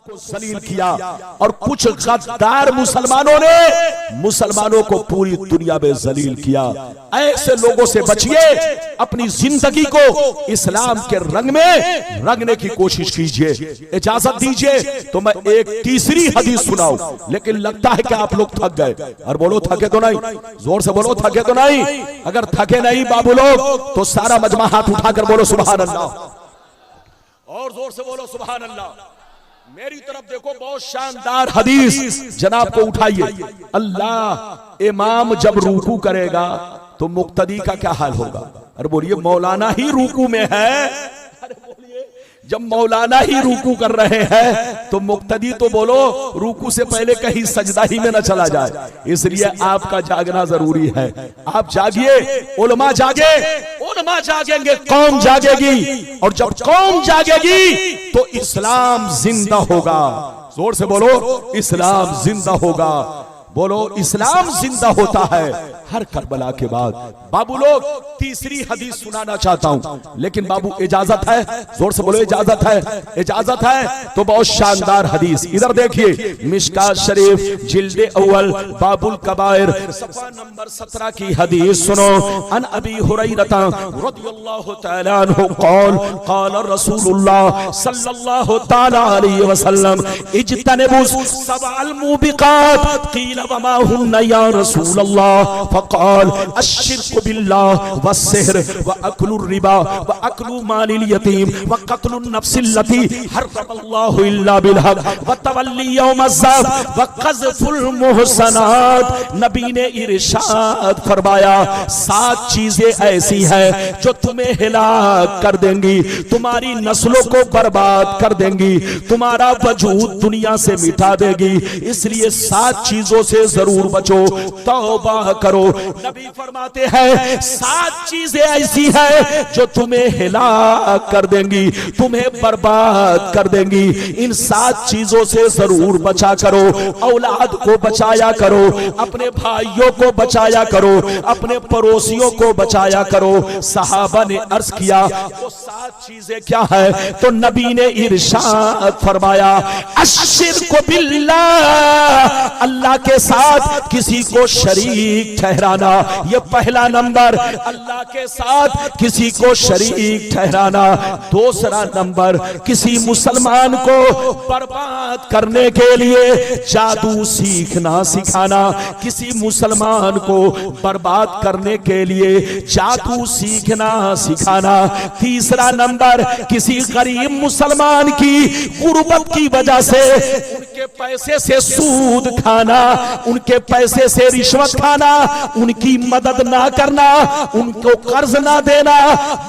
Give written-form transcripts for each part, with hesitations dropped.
जलील किया और कुछ गद्दार मुसलमानों ने मुसलमानों को पूरी दुनिया में जलील किया। ऐसे लोगों से बचिए, अपनी जिंदगी को इस्लाम के रंग में रंगने की कोशिश कीजिए। इजाजत दीजिए तो मैं एक तीसरी हदीस सुनाऊं, लेकिन लगता है कि आप लोग थक गए। और बोलो थके तो नहीं, जोर से बोलो थके तो नहीं। अगर थके नहीं बाबू लोग तो सारा मजमा हाथ उठाकर बोलो सुभान अल्लाह, और जोर से बोलो सुभान अल्लाह। मेरी तरफ देखो, बहुत शानदार हदीस जनाब को उठाइए। अल्लाह, इमाम जब रुकू करेगा तो मुक्तदी का क्या हाल होगा? अरे बोलिए, मौलाना ही रुकू में है। अरे बोलिए, जब मौलाना ही रुकू कर रहे हैं तो मुक्तदी तो बोलो रुकू से पहले कहीं सजदा ही में न चला जाए। इसलिए आपका जागना जरूरी है। आप जागिए, उलमा जागे, उलमा जागेंगे कौम जागेगी, और जब कौम जागेगी तो इस्लाम जिंदा होगा। जोर से बोलो, इस्लाम जिंदा होगा। बोलो, इस्लाम जिंदा होता है हर करबला के बाद। बाबू लोग, तीसरी हदीस सुनाना चाहता हूं, लेकिन बाबू इजाजत है? जोर से बोलो, इजाजत है? इजाजत है तो बहुत शानदार हदीस इधर देखिए। मिशकात शरीफ जिल्द अव्वल बाबुल कबायर सफा नंबर 17 की हदीस सुनो। अन अबी हुरैरा रदियल्लाहु तआला अन्हु क़ाल क़ाल रसूलुल्लाह सल्लल्लाहु तआला अलैहि वसल्लम इज्तनिबू सबअल मुबिकात क़ील वमा हुन्ना या रसूलल्लाह फ़क़ाल अश्शिर्कु बिल्लाह वस्सिहर व अक्लुर रिबा व अक्लु मालिल यतीम व क़त्लुन नफ्सिल्लती हर्रमल्लाहु इल्ला बिलहक़ व तवल्ली यौमज़्ज़ाफ़ व क़ज़्फ़ुल मुहसनात। नबी ने इरशाद फरमाया, 7 चीजें ऐसी हैं जो तुम्हें हिलाक कर देंगी, तुम्हारी नस्लों को बर्बाद कर देंगी, तुम्हारा वजूद दुनिया से मिटा देगी। इसलिए 7 चीजों से जरूर बचो, तौबा करो। नबी फरमाते हैं 7 चीजें ऐसी हैं जो तुम्हें हिलाक कर देंगी, तुम्हें बर्बाद कर देंगी। इन 7 चीजों से जरूर बचा करो। औलाद को बचाया करो, अपने भाइयों को बचाया करो, अपने पड़ोसियों को बचाया करो। सहाबा ने अर्ज किया, वो 7 चीजें क्या है? तो नबी ने इरशाद फरमाया, अश्शिर्कु बिल्लाह, अल्लाह के साथ किसी को शरीक ठहराना। ये पहला नंबर, अल्लाह के साथ किसी को शरीक ठहराना। दूसरा नंबर, किसी मुसलमान को बर्बाद करने के लिए जादू सीखना सिखाना, किसी मुसलमान को बर्बाद करने के लिए जादू सीखना सिखाना। तीसरा नंबर, किसी गरीब मुसलमान की गुर्बत की वजह से उनके पैसे से सूद खाना, उनके पैसे से रिश्वत खाना, उनकी मदद ना करना, उनको कर्ज ना देना,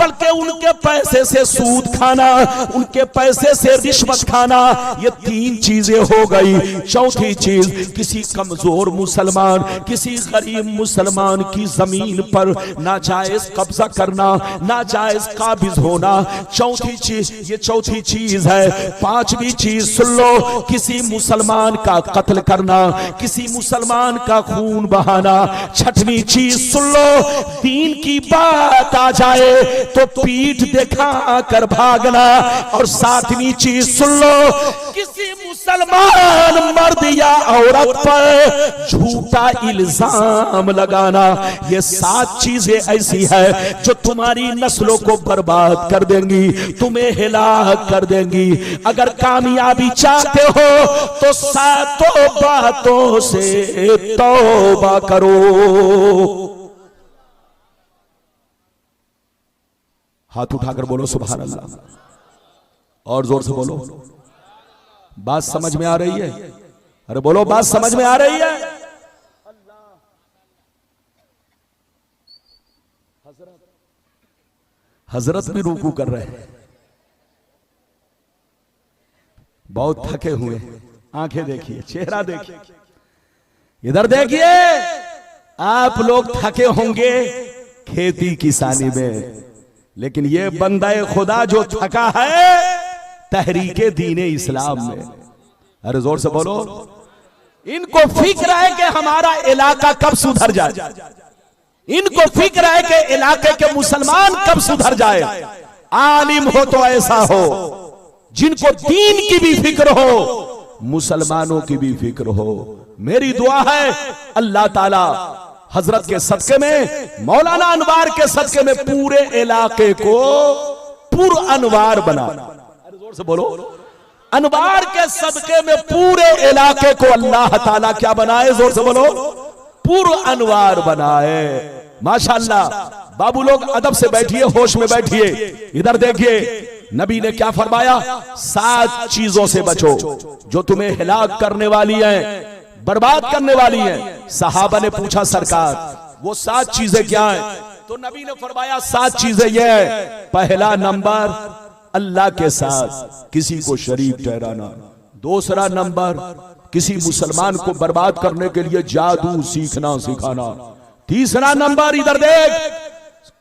बल्कि उनके पैसे से सूद खाना, उनके पैसे से रिश्वत खाना। ये 3 चीजें हो गई। चौथी चीज, किसी कमजोर मुसलमान, किसी गरीब मुसलमान की जमीन पर नाजायज कब्जा करना, नाजायज काबिज होना। चौथी चीज, ये चौथी चीज है। 5वीं चीज सुन लो, किसी मुसलमान का कत्ल करना, किसी मुसलमान का खून बहाना। 6वीं चीज सुन लो, दीन की बात आ जाए तो पीठ दिखा कर भागना। और 7वीं चीज सुन लो, किसी मुसलमान मर्द या औरत पर झूठा इल्जाम लगाना। ये 7 चीजें ऐसी है जो तुम्हारी नस्लों को बर्बाद कर देंगी, तुम्हें हिलाक कर देंगी। अगर कामयाबी चाहते हो तो 7 बातों से तौबा करो। हाथ उठाकर बोलो सुभान अल्लाह, और जोर से बोलो। बात समझ में आ रही है? अरे बोलो, बात समझ में आ रही है? हजरत भी रुकू कर रहे हैं, बहुत थके हुए। आंखें देखिए, चेहरा देखिए, इधर देखिए। आप लोग थके होंगे खेती किसानी में, लेकिन ये बंदाए खुदा जो थका है तहरीके दीने इस्लाम में। अरे जोर से बोलो। इनको फिक्र है कि हमारा इलाका कब सुधर जाए, इनको फिक्र है कि इलाके के मुसलमान कब सुधर जाए। आलिम हो तो ऐसा हो, जिनको दीन की भी फिक्र हो, मुसलमानों की भी फिक्र हो। मेरी दुआ है अल्लाह ताला हजरत के सदके में, मौलाना अनवार के सदके में पूरे इलाके को पुर अनवार बना। अरे जोर से बोलो, अनवार के सदके में पूरे इलाके को अल्लाह ताला क्या बनाए, जोर से बोलो, पुर अनवार बनाए। माशाअल्लाह। बाबू लोग अदब से बैठिए, होश में बैठिए। इधर देखिए नबी ने क्या फरमाया, 7 चीजों से बचो जो तुम्हें हिलाक करने वाली हैं, बर्बाद करने वाली हैं। सहाबा ने पूछा सरकार वो 7 चीजें क्या हैं? तो नबी ने फरमाया 7 चीजें ये है। पहला नंबर अल्लाह के साथ किसी को शरीक ठहराना। दूसरा नंबर किसी मुसलमान को बर्बाद करने के लिए जादू सीखना सिखाना। तीसरा नंबर इधर देख,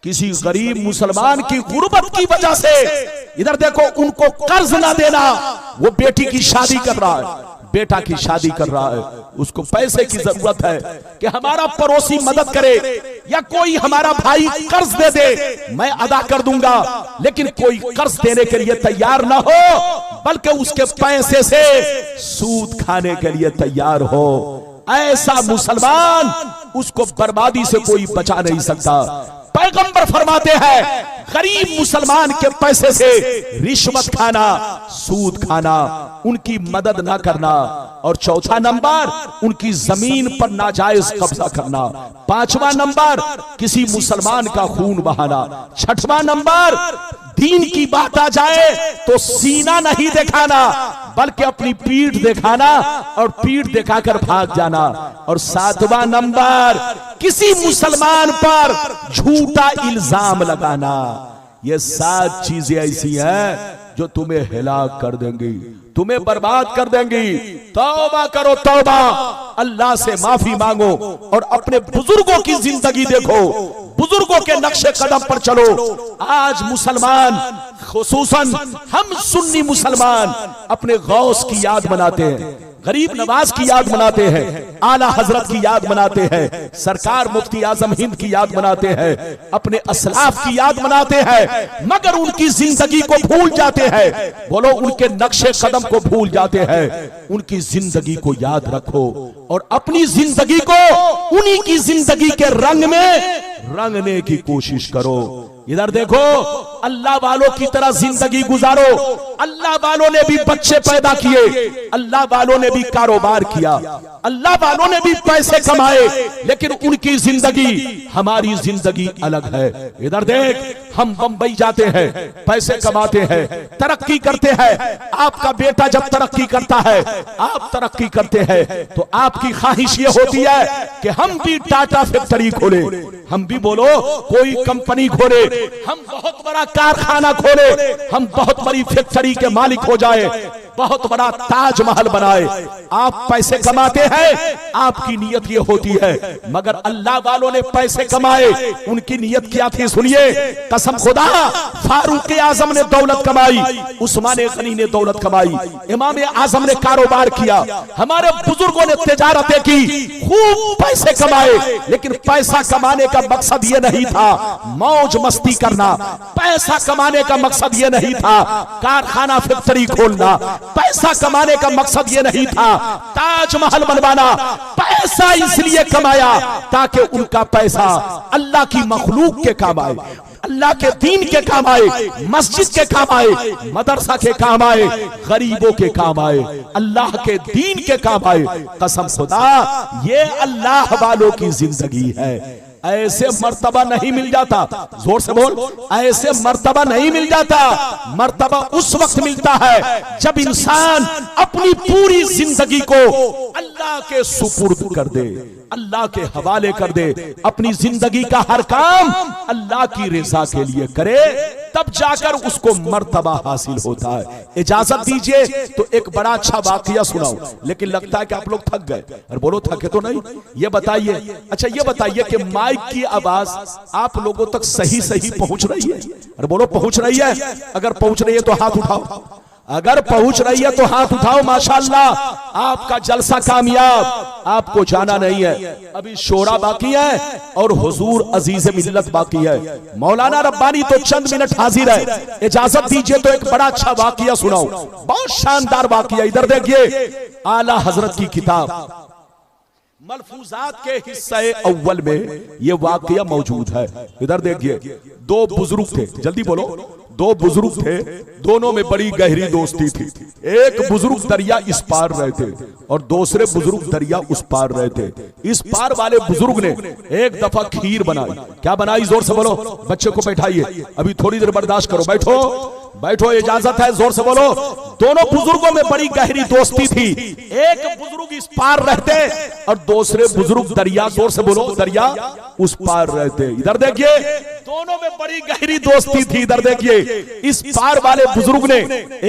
किसी गरीब मुसलमान की गुर्बत की वजह से, इधर देखो, उनको कर्ज ना देना। वो बेटी की शादी कर रहा है, बेटा की शादी कर रहा है, उसको पैसे की जरूरत है कि हमारा पड़ोसी मदद करे या कोई हमारा भाई कर्ज दे दे, मैं अदा कर दूंगा। लेकिन कोई कर्ज देने के लिए तैयार ना हो, बल्कि उसके पैसे से सूद खाने के लिए तैयार हो। ऐसा मुसलमान, उसको बर्बादी से कोई बचा नहीं सकता। पैगंबर फरमाते हैं गरीब मुसलमान के पैसे से रिश्वत खाना, सूद खाना, उनकी मदद ना करना। और चौथा नंबर उनकी जमीन पर नाजायज कब्जा करना। पांचवा नंबर किसी मुसलमान का खून बहाना। छठवां नंबर दीन की बात आ जाए तो सीना नहीं दिखाना, बल्कि अपनी पीठ दिखाना और पीठ दिखाकर भाग जाना। और सातवां नंबर किसी मुसलमान पर झूठा इल्जाम लगाना। ये 7 चीजें ऐसी हैं जो तुम्हें हिलाक कर देंगी, तुम्हें बर्बाद कर देंगी। तौबा करो, तौबा, अल्लाह से माफी मांगो और अपने बुजुर्गों की जिंदगी देखो, बुजुर्गों के नक्शे कदम पर चलो। आज मुसलमान, खुसूसन हम सुन्नी मुसलमान, अपने गौस की याद मनाते हैं, गरीब नवाज की याद मनाते हैं, आला हजरत की याद मनाते हैं, सरकार मुफ्ती आजम हिंद की याद मनाते हैं, अपने असलाफ की याद मनाते हैं, मगर उनकी जिंदगी को भूल जाते हैं। बोलो, उनके नक्शे कदम को भूल जाते हैं। उनकी जिंदगी को याद रखो और अपनी जिंदगी को उन्हीं की जिंदगी के रंग में रंगने की कोशिश करो। इधर देखो, अल्लाह वालों की तरह जिंदगी गुजारो। अल्लाह वालों ने भी बच्चे पैदा किए, अल्लाह वालों ने भी कारोबार किया, अल्लाह वालों ने भी पैसे कमाए, लेकिन उनकी जिंदगी हमारी जिंदगी अलग है। इधर देख, हम बंबई जाते हैं, पैसे कमाते हैं, तरक्की करते हैं। आपका बेटा जब तरक्की करता है, आप तरक्की करते हैं, तो आपकी ख्वाहिश ये होती है कि हम भी टाटा फैक्ट्री खोले, हम भी बोलो कोई कंपनी खोले, हम बहुत बड़ा कारखाना खोले, हम बहुत बड़ी फैक्ट्री के मालिक हो जाए, बहुत बड़ा ताजमहल बनाए। आप पैसे कमाते हैं, आपकी नियत ये होती है, मगर अल्लाह वालों ने पैसे कमाए, उनकी नियत क्या थी सुनिए। कसम खुदा, फारूक आजम ने दौलत कमाई, उस्मान गनी ने दौलत कमाई, इमाम आजम ने कारोबार किया, हमारे बुजुर्गों ने तिजारतें की, खूब पैसे कमाए। लेकिन पैसा कमाने का मकसद ये नहीं था मौज मस्ती करना, पैसा कमाने का मकसद ये नहीं था कारखाना फैक्ट्री खोलना, पैसा कमाने का मकसद ये नहीं था ताजमहल बनवाना। पैसा इसलिए कमाया ताकि उनका पैसा अल्लाह की मखलूक के काम आए, अल्लाह के दीन के काम आए, मस्जिद के काम आए, मदरसा के काम आए, गरीबों के काम आए, अल्लाह के दीन के काम आए। कसम खुदा, ये अल्लाह वालों की जिंदगी है। ऐसे मर्तबा नहीं मिल जाता, जोर से बोल, ऐसे मर्तबा नहीं मिल जाता। मर्तबा उस वक्त मिलता है जब इंसान अपनी पूरी जिंदगी को अल्लाह के सुपुर्द कर दे, अल्लाह के हवाले कर दे, अपनी जिंदगी का हर काम अल्लाह की रज़ा के लिए करे, तब जाकर उसको मर्तबा हासिल होता है। इजाजत दीजिए तो एक बड़ा अच्छा वाकया सुनाऊं, लेकिन लगता है कि आप लोग थक गए। और बोलो, थके तो नहीं? ये बताइए, अच्छा ये बताइए कि माइक की आवाज आप लोगों तक सही सही पहुंच रही है? और बोलो, पहुंच रही है? अगर पहुंच रही है तो हाथ उठाओ। अगर पहुंच रही है तो हाथ उठाओ, माशाअल्लाह, आपका जलसा कामयाब। आपको जाना नहीं है, अभी शोरा बाकी है और हुजूर अजीज मिल्लत बाकी है। मौलाना रब्बानी तो चंद मिनट हाजिर है, इजाजत दीजिए तो एक बड़ा अच्छा वाकया सुनाऊं, बहुत शानदार वाकया। इधर देखिए, आला हजरत की किताब मलफूजात के हिस्से अव्वल में ये वाकया मौजूद है। इधर देखिए, दो बुजुर्ग थे, जल्दी बोलो, दो बुजुर्ग थे, दोनों में बड़ी गहरी दोस्ती थी। एक बुजुर्ग दरिया इस पार रहे थे और दूसरे बुजुर्ग दरिया उस पार रहे थे। इस पार वाले बुजुर्ग ने एक दफा खीर बनाई। क्या बनाई? जोर से बोलो, बच्चे को बैठाइए, अभी थोड़ी देर बर्दाश्त करो, बैठो बैठो, इजाजत है, जोर से बोलो। दोनों बुजुर्गों में बड़ी गहरी दोस्ती थी। एक बुजुर्ग इस पार रहते और दूसरे बुजुर्ग दरिया, जोर से बोलो, दरिया उस पार रहते। इधर देखिए, दोनों में बड़ी गहरी दोस्ती थी। इधर देखिए, इस पार वाले बुजुर्ग ने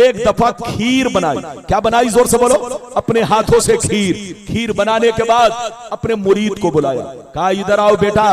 एक दफा खीर बनाई। क्या बनाई? जोर से बोलो। अपने हाथों से खीर बनाने के बाद अपने मुरीद को बुलाया, कहा इधर आओ बेटा,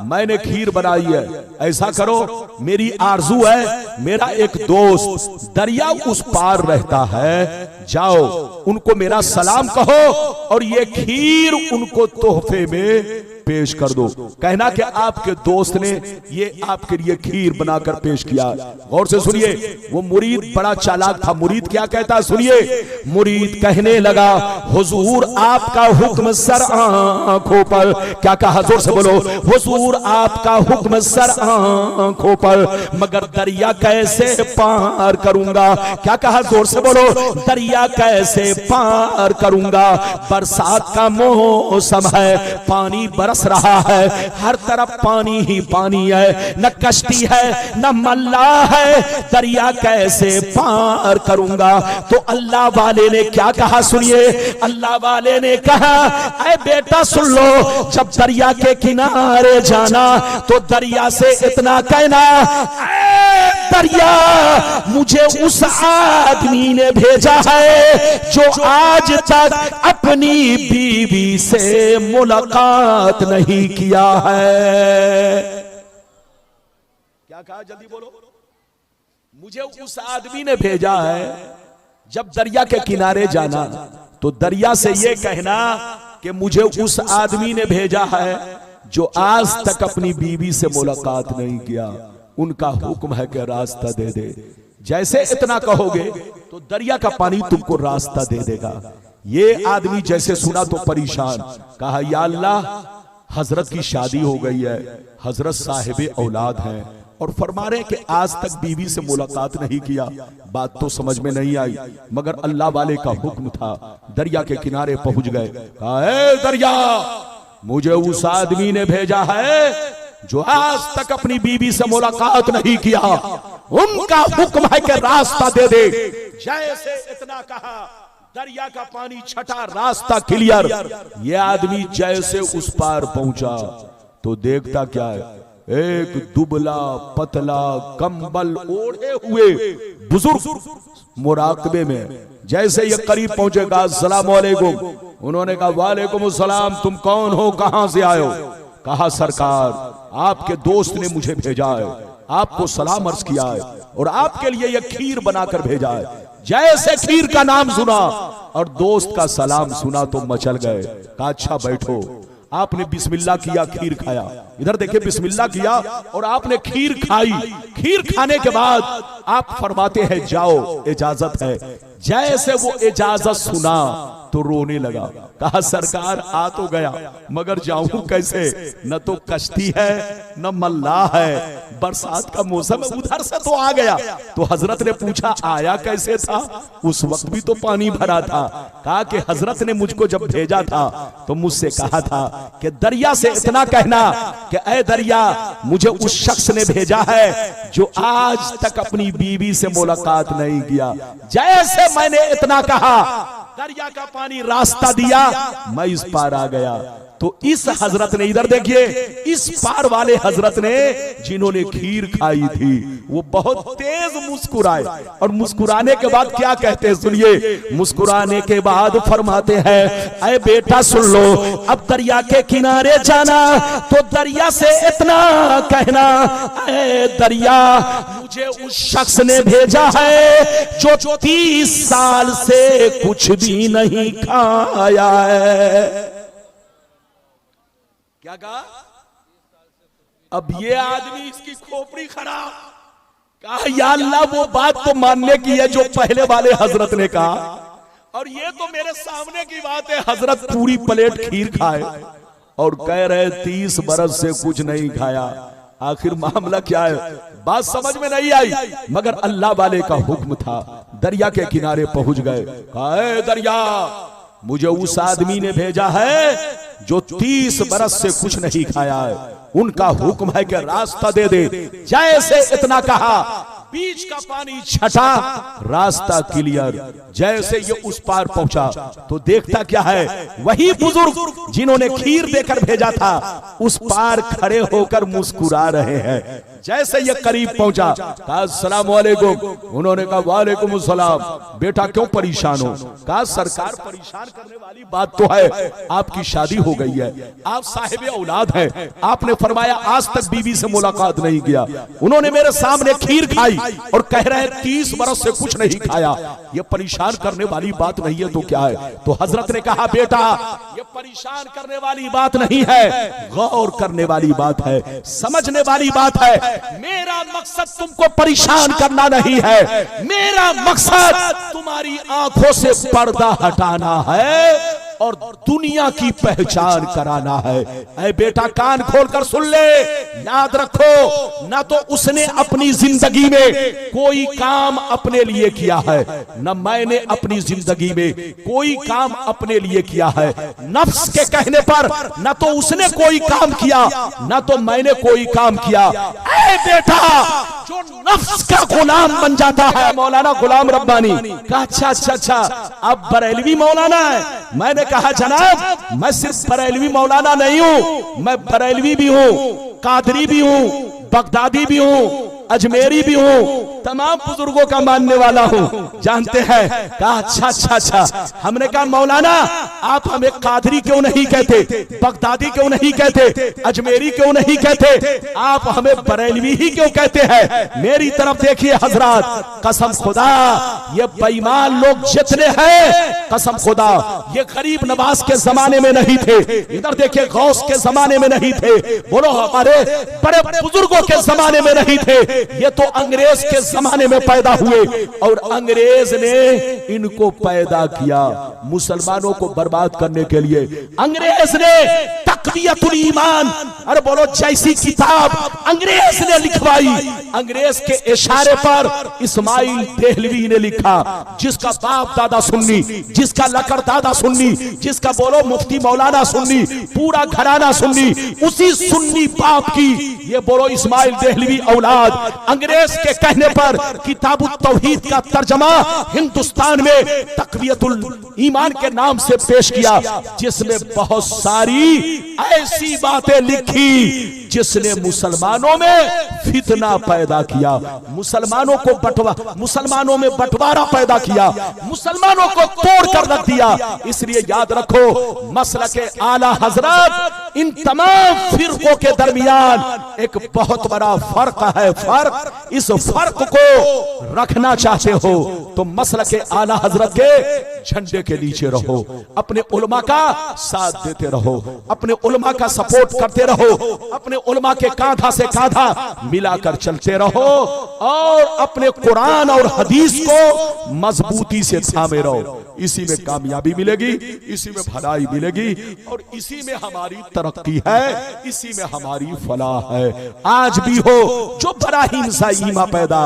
मैंने खीर बनाई है, ऐसा करो, मेरी आरजू है, मेरा एक दोस्त दरिया उस पार रहता है, जाओ उनको मेरा सलाम कहो और ये खीर उनको तोहफे में पेश कर दो। कहना कि आपके दोस्त ने ये आपके लिए खीर बनाकर पेश किया। गौर से सुनिए, वो मुरीद बड़ा चालाक था। मुरीद क्या कहता, सुनिए। मुरीद कहने लगा, हुजूर आपका हुक्म सर आंखों पर। क्या कहा? जोर से बोलो। हुजूर आपका हुक्म सर आंखों पर, मगर दरिया कैसे पार करूंगा? क्या कहा? जोर से बोलो। दरिया कैसे पार करूंगा? बरसात का मौसम है, पानी बरस रहा है, हर तरफ पानी ही पानी है, न कश्ती है न मल्ला है, दरिया कैसे पार करूंगा? तो अल्लाह वाले ने क्या कहा? सुनिए, अल्लाह वाले ने कहा, ऐ बेटा सुन लो, जब दरिया के किनारे जाना तो दरिया से इतना कहना, ऐ दरिया, मुझे उस आदमी ने भेजा है जो आज तक अपनी बीवी से मुलाकात नहीं किया है। क्या कहा? जल्दी बोलो। मुझे उस आदमी ने भेजा है, जब दरिया के किनारे जाना तो दरिया से ये कहना कि मुझे उस आदमी ने भेजा है जो आज तक अपनी बीवी से मुलाकात नहीं किया, उनका हुक्म है कि रास्ता दे दे। जैसे इतना कहोगे तो दरिया का पानी तुमको रास्ता दे देगा। ये आदमी जैसे सुना तो परेशान, कहा या अल्लाह, हजरत की शादी हो गई है, हजरत साहिब औलाद हैं और फरमा रहे कि आज तक बीवी से मुलाकात नहीं किया। बात तो समझ में नहीं आई, मगर अल्लाह वाले का हुक्म था। दरिया के किनारे पहुंच गए, कहा ए दरिया, मुझे उस आदमी ने भेजा है जो आज तक अपनी बीवी से मुलाकात नहीं किया, उनका हुक्म है कि रास्ता दे दे। जैसे इतना कहा, दरिया का पानी छटा, रास्ता क्लियर। ये आदमी जैसे उस पार पहुंचा तो देखता क्या है, एक दुबला पतला कंबल ओढ़े हुए बुजुर्ग मुराकबे में। जैसे ये करीब पहुंचेगा, अस्सलाम वालेकुम, उन्होंने कहा वालेकुम सलाम, तुम कौन हो, कहां से आए हो? कहा सरकार, आपके दोस्त ने मुझे भेजा है, आपको सलाम अर्ज किया है और आपके लिए यह खीर बनाकर भेजा है। जैसे खीर का नाम सुना और दोस्त का सलाम सुना तो मचल गए। कहा अच्छा बैठो। आपने बिस्मिल्लाह किया, खीर खाया। इधर देखिए, बिस्मिल्लाह किया और आपने खीर खाई। खीर खाने के बाद आप फरमाते हैं जाओ, इजाजत है। जैसे वो इजाजत सुना तो रोने लगा। कहा सरकार आ तो गया, मगर जाऊं कैसे? न तो कश्ती है न मल्लाह है, बरसात का मौसम है, उधर से तो आ गया। तो हजरत ने पूछा आया कैसे था? उस वक्त भी तो पानी भरा था। कहा कि हजरत ने मुझको जब भेजा था तो मुझसे कहा था कि दरिया से इतना कहना कि ऐ दरिया, मुझे उस शख्स ने भेजा है जो आज तक अपनी बीवी से मुलाकात नहीं किया। जैसे मैंने इतना कहा, दरिया का पानी रास्ता दिया, मैं इस पार आ गया। तो इस हजरत ने, इधर देखिए, इस पार वाले हजरत ने जिन्होंने खीर खाई थी वो बहुत तेज मुस्कुराए, और मुस्कुराने के बाद क्या कहते हैं सुनिए। मुस्कुराने के बाद फरमाते हैं, अरे बेटा सुन लो, अब दरिया के किनारे जाना तो दरिया से इतना कहना, अरे दरिया मुझे उस शख्स ने भेजा है जो 30 साल से कुछ भी नहीं खाया है। क्या कहा? अब ये आदमी, इसकी खोपड़ी खराब, कहा या अल्लाह वो बात तो मानने की है जो पहले वाले हजरत ने कहा, और ये तो मेरे सामने की बात है। हजरत पूरी प्लेट खीर खाए और कह रहे 30 बरस से कुछ नहीं खाया। आखिर मामला क्या है? बात समझ में नहीं आई, मगर अल्लाह वाले का हुक्म था। दरिया के किनारे पहुंच गए, कहा दरिया मुझे उस आदमी ने भेजा है जो 30 बरस से कुछ नहीं खाया है, उनका हुक्म है कि रास्ता दे दे। जैसे इतना कहा, बीच का पानी छटा, रास्ता क्लियर। जैसे ये उस पार पहुंचा तो देखता क्या है, वही बुजुर्ग जिन्होंने खीर देकर भेजा था उस पार खड़े होकर मुस्कुरा रहे हैं। जैसे ये करीब पहुंचा, कहा अस्सलाम वालेकुम। उन्होंने कहा वालेकुम सलाम। बेटा क्यों परेशान हो? कहा सरकार परेशान करने वाली बात तो है, आपकी शादी हो गई है, आप साहिब औलाद हैं। आपने फरमाया आज तक बीवी से मुलाकात नहीं किया। उन्होंने मेरे सामने खीर खाई और कह रहे हैं 30 बरस से कुछ नहीं खाया। ये परेशान करने वाली बात नहीं है तो क्या है? तो हजरत ने कहा बेटा ये परेशान करने वाली बात नहीं है, गौर करने वाली बात है, समझने वाली बात है। मेरा मकसद तुमको परेशान करना नहीं है, मेरा मकसद तुम्हारी आंखों से पर्दा हटाना है और दुनिया की पहचान कराना है। ऐ बेटा कान खोलकर सुन ले, याद रखो, ना तो उसने अपनी जिंदगी में कोई काम अपने लिए किया है, न मैंने अपनी जिंदगी में कोई काम अपने लिए किया है। नफ्स के कहने पर न तो उसने कोई काम किया, न तो मैंने कोई काम किया। ऐ बेटा जो नफ्स का गुलाम बन जाता है, मौलाना गुलाम रब्बानी का अच्छा अब बरेलवी मौलाना है। मैंने कहा जनाब मैं सिर्फ बरेलवी मौलाना नहीं हूं, मैं बरेलवी भी हूं, कादरी भी हूं, बगदादी भी हूं, अजमेरी भी हूं, तमाम बुजुर्गों का मानने वाला हूं, जानते हैं। कहा अच्छा। हमने कहा मौलाना आप हमें कादरी क्यों नहीं कहते, बगदादी क्यों नहीं कहते, अजमेरी क्यों नहीं कहते, आप हमें बरेलवी ही क्यों कहते हैं? मेरी तरफ देखिए हजरात, कसम खुदा ये बेईमान लोग जितने हैं, कसम खुदा ये गरीब नवाज के जमाने में नहीं थे, इधर देखिए गौस के जमाने में नहीं थे, बोलो हमारे बड़े बुजुर्गों के जमाने में नहीं थे, ये तो अंग्रेज के जमाने में पैदा हुए और अंग्रेज ने इनको पैदा किया मुसलमानों को बर्बाद करने के लिए। अंग्रेज ने तक़वियतुल ईमान, अरे बोलो जैसी किताब अंग्रेज ने लिखवाई, अंग्रेज के इशारे पर इस्माइल देहलवी ने लिखा, जिसका बाप दादा सुन्नी, जिसका लकर दादा सुन्नी, जिसका बोलो मुफ्ती मौलाना सुन्नी, पूरा घराना सुन्नी, उसी सुन्नी बाप की ये बोलो इस्माइल देहलवी औलाद अंग्रेज के कहने पर किताबुत तौहीद का तर्जमा हिंदुस्तान में तक़वियतुल ईमान के नाम से पेश किया, जिसमें बहुत सारी ऐसी बातें लिखी जिसने मुसलमानों में फितना पैदा किया, मुसलमानों में बंटवारा पैदा किया, मुसलमानों को तोड़ कर रख दिया। इसलिए याद रखो मसलक आला हजरत इन तमाम फिरकों के दरमियान एक बहुत बड़ा फर्क है। फर्क, इस फर्क को रखना चाहते हो तो मसलक आला हजरत के झंडे के नीचे रहो, अपने उलमा का साथ देते रहो, अपने उलमा का सपोर्ट करते रहो, अपने उलमा के कांधा से कांधा मिलाकर चलते रहो और अपने कुरान और हदीस को मजबूती से थामे रहो। इसी में कामयाबी मिलेगी, इसी में भलाई मिलेगी और इसी में हमारी तरक्की है, इसी में हमारी फलाह है। आज भी हो जो बराहीम ईमा पैदा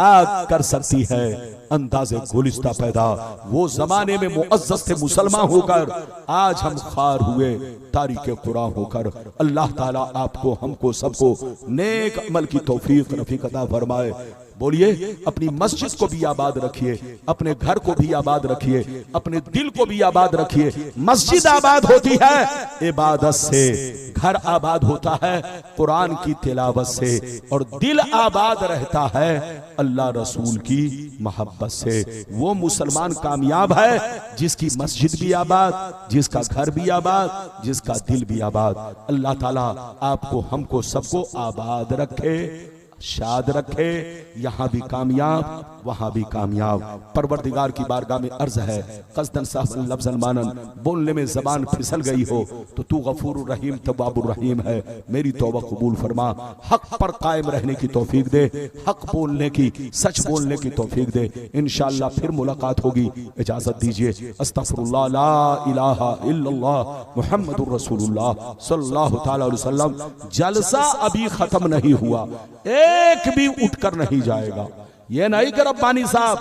आग कर सकती है अंदाज़े गुलिस्ता पैदा। वो जमाने में मुअज़्ज़ज़ थे मुसलमान होकर, आज हम खार हुए तारीके कुरान होकर। अल्लाह ताला आपको हमको सबको नेक अमल की तौफीक रफ़ीक अता फरमाए। बोलिए, अपनी मस्जिद को भी आबाद रखिए, अपने घर को भी आबाद रखिए, अपने दिल को भी आबाद रखिए। मस्जिद आबाद होती है इबादत से, घर आबाद होता है कुरान की तिलावत से, और दिल आबाद रहता है अल्लाह रसूल की मोहब्बत से। वो मुसलमान कामयाब है जिसकी मस्जिद भी आबाद, जिसका घर भी आबाद, जिसका दिल भी आबाद। अल्लाह ताला आपको, हमको, सबको आबाद रखे, शाद रखे, यहां भी कामयाब वहां भी कामयाब। परवरदिगार की बारगाह में अर्ज है, कसदन साहब लफ्ज़न मानन, बोलने में जबान फिसल गई हो तो तू गफूर रहीम तवाबुर रहीम है, मेरी तौबा कबूल फरमा। हक पर कायम रहने की तौफीक दे, हक बोलने की, सच बोलने की तौफीक दे। इंशाअल्लाह फिर मुलाकात होगी, इजाजत दीजिए। अस्तगफिरुल्लाह, ला इलाहा इल्लल्लाह मुहम्मदुर रसूलुल्लाह सल्लल्लाहु तआला अलैहि वसल्लम। जलसा अभी खत्म नहीं हुआ, एक भी उठकर नहीं जाएगा। ये नहीं कि रब्बानी साहब